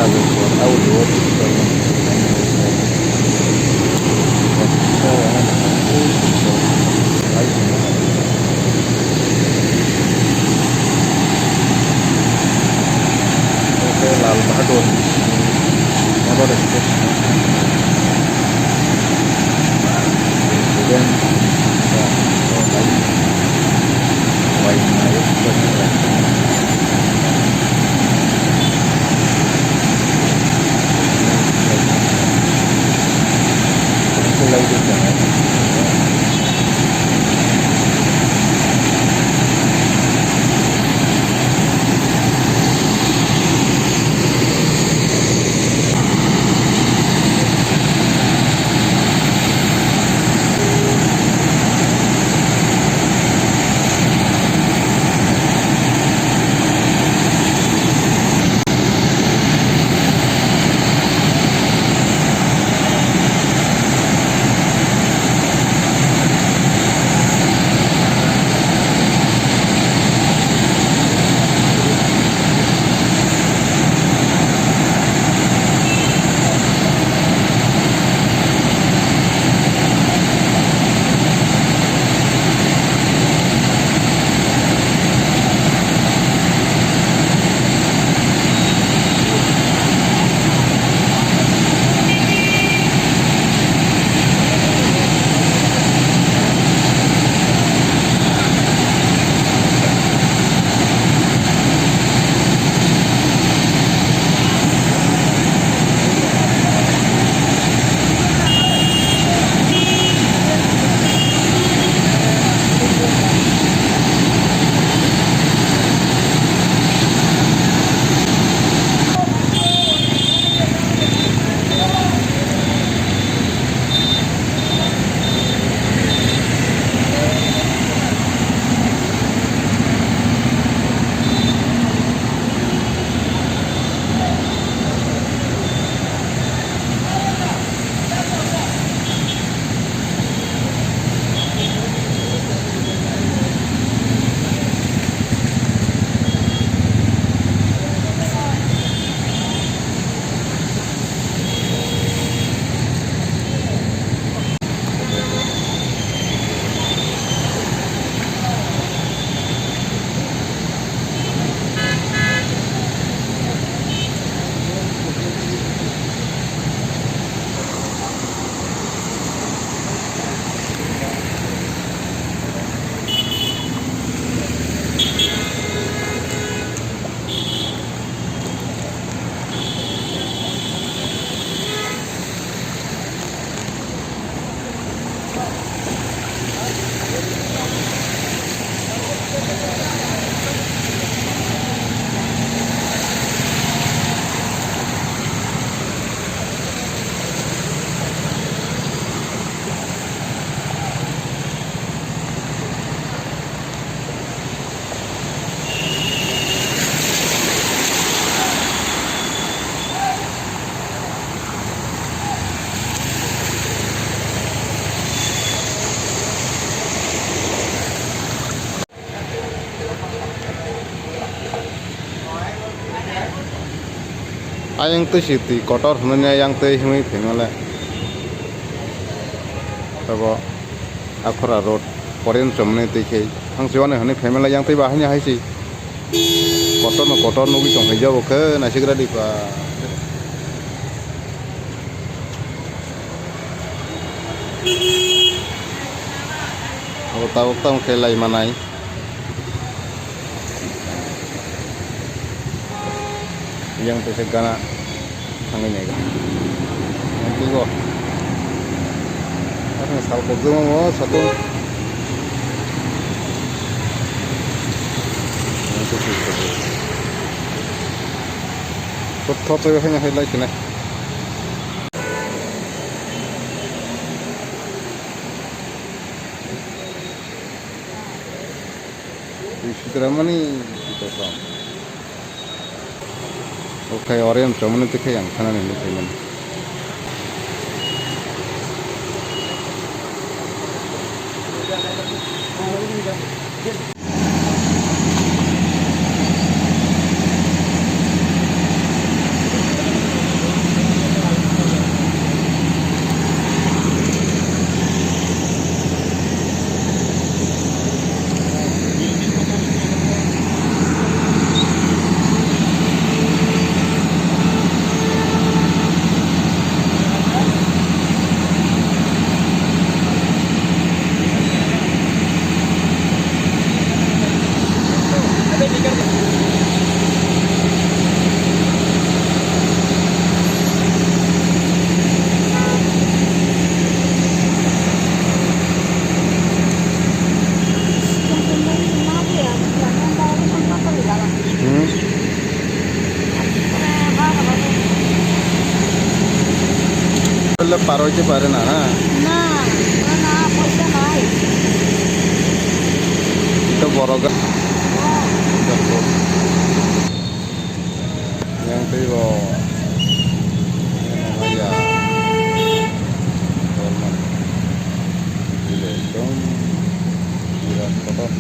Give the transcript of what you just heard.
Chicago for audio digital Lal Bahadur motor station ayang tu sih kotor sebenarnya yang tu ini tinggal tapi akura road korean cumne tikai hangsiwan ini family yang tu bahanya hai sih kotor nubi tong hijau ke nasi kera di pa tahu kelai manai yang tersegana tangannya kan nanti kok karena salah satu mau satu itu sih foto hanya highlight nih di situ nih kita sama oke orang cuman itu kayak yang kanan ini cuman বললে পার হইতে পারে না না না না না পয়সা নাই itu boroga yang tiba namanya Dolman itu tidak kotor